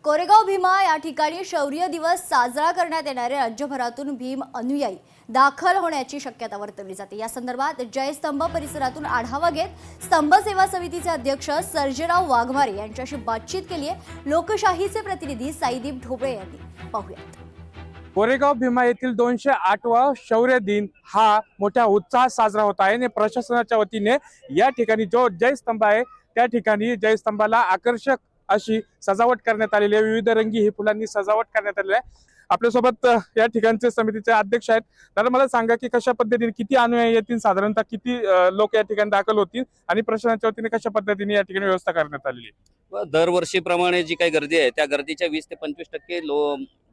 कोरेगाव भीमा या ठिकाणी शौर्य दिवस साजरा करण्यात येणारे राज्यभरातून भीम अनुयायी दाखल होण्याची शक्यता वर्तवली जाते। या संदर्भात जयस्तंभ परिसरातून आढावा घेत स्तंभ सेवा समितीचे अध्यक्ष सर्जेराव वाघमारे यांच्याशी बातचीत केली आहे। लोकशाहीचे प्रतिनिधी साईदीप ढोबळे यांनी पाहूयात। कोरेगाव भीमा येथील 208वा शौर्य दिन हा मोठ्या उत्साहात साजरा होत आहे आणि प्रशासनाच्या वतीने या ठिकाणी जो जयस्तंभ आहे त्या ठिकाणी जयस्तंभाला आकर्षक अशी सजावट करण्यात आलेली आहे। विविध रंगी ही फुलांनी सजावट करण्यात आलेली आहे। आपल्यासोबत या ठिकाणचे समितीचे अध्यक्ष आहेत। तर मला सांगा की कशा पद्धतीने किती अनुयायी येतील, साधारणतः किती लोक या ठिकाणी दाखल होतील आणि प्रशासनाच्या वतीने कशा पद्धतीने या ठिकाणी व्यवस्था करण्यात आलेली आहे? दरवर्षीप्रमाणे जी काही गर्दी आहे त्या गर्दीच्या 20 ते 25%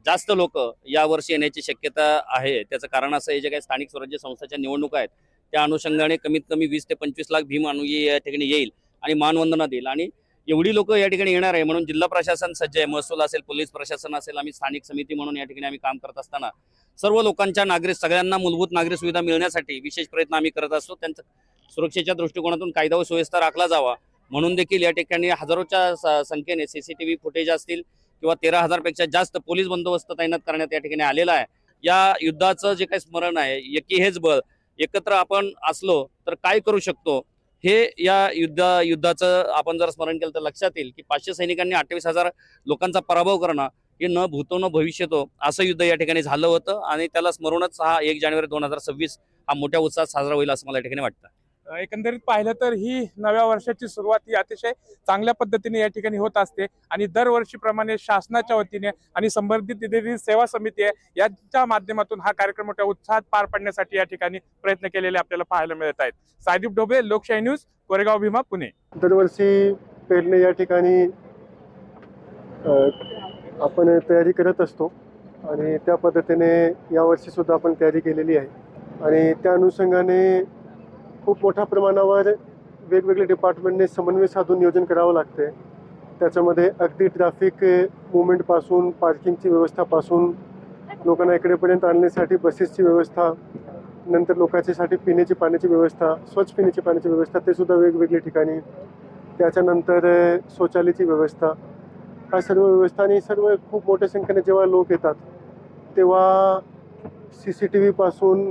जास्त लोक यावर्षी येण्याची शक्यता आहे। त्याचं कारण असं आहे, जे काही स्थानिक स्वराज्य संस्थांच्या निवडणुका आहेत त्या अनुषंगाने कमीत कमी 20 ते 25 लाख भीम अनुयायी या ठिकाणी येईल आणि मानवंदना देईल आणि एवढी लोक या ठिकाणी येणार आहे म्हणून जिल्हा प्रशासन सज्ज आहे। महसूल असेल, पोलीस प्रशासन असेल, आम्ही स्थानिक समिती म्हणून या ठिकाणी आम्ही काम करत असताना सर्व लोकांच्या सगळ्यांना मूलभूत नागरी सुविधा मिळण्यासाठी विशेष प्रयत्न आम्ही करत असतो। त्यांच्या सुरक्षेच्या दृष्टिकोनातून कायदा व सुव्यवस्था राखला जावा म्हणून देखील या ठिकाणी हजारोच्या संख्येने सीसीटीव्ही फुटेज असतील किंवा 13,000 पेक्षा जास्त पोलीस बंदोबस्त तैनात करण्यात या ठिकाणी आलेला आहे। या युद्धाचं जे काही स्मरण आहे, एकी हेच बळ, एकत्र आपण असलो तर काय करू शकतो हे या युद्धाचं आपण जर स्मरण केलं तर लक्षात येईल की 500 सैनिकांनी 28,000 लोकांचा पराभव करणं हे न भूतो न भविष्यतो असं युद्ध या ठिकाणी झालं होतं आणि त्याला स्मरूनच हा 1 जानेवारी 2026 हा मोठ्या उत्साहात साजरा होईल असं मला या ठिकाणी वाटतं। एकंदरीत पाहिलं तर ही नव्या वर्षाची सुरुवात ही अतिशय चांगल्या पद्धतीने या ठिकाणी होत असते आणि दरवर्षीप्रमाणे शासनाच्या वतीने आणि संबंधित सेवा समिती आहे यांच्या माध्यमातून हा कार्यक्रम मोठ्या उत्साहात पार पाडण्यासाठी या ठिकाणी प्रयत्न केलेले आपल्याला पाहायला मिळत आहेत। साईदीप ढोबळे, लोकशाही न्यूज, कोरेगाव भीमा, पुणे। दरवर्षी पेरणे या ठिकाणी आपण तयारी करत असतो आणि त्या पद्धतीने यावर्षी सुद्धा आपण तयारी केलेली आहे आणि त्या अनुषंगाने खूप मोठ्या प्रमाणावर वेगवेगळे डिपार्टमेंटने समन्वय साधून नियोजन करावं लागते। त्याच्यामध्ये अगदी ट्रॅफिक मुवमेंटपासून पार्किंगची व्यवस्थापासून लोकांना इकडेपर्यंत आणण्यासाठी बसेसची व्यवस्था, नंतर लोकांच्यासाठी पिण्याची पाण्याची व्यवस्था, स्वच्छ पिण्याची पाण्याची व्यवस्था ते सुद्धा वेगवेगळ्या ठिकाणी, त्याच्यानंतर शौचालयाची व्यवस्था, हा सर्व व्यवस्था आणि सर्व खूप मोठ्या संख्येने जेव्हा लोक येतात तेव्हा CCTV पासून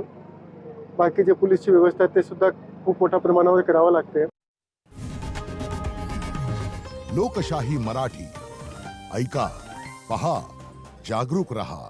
बाकी जे पोलीसची व्यवस्था ते सुद्धा खूप मोठ्या प्रमाणावर करावं लागते। लोकशाही मराठी ऐका, पहा, जागरूक रहा।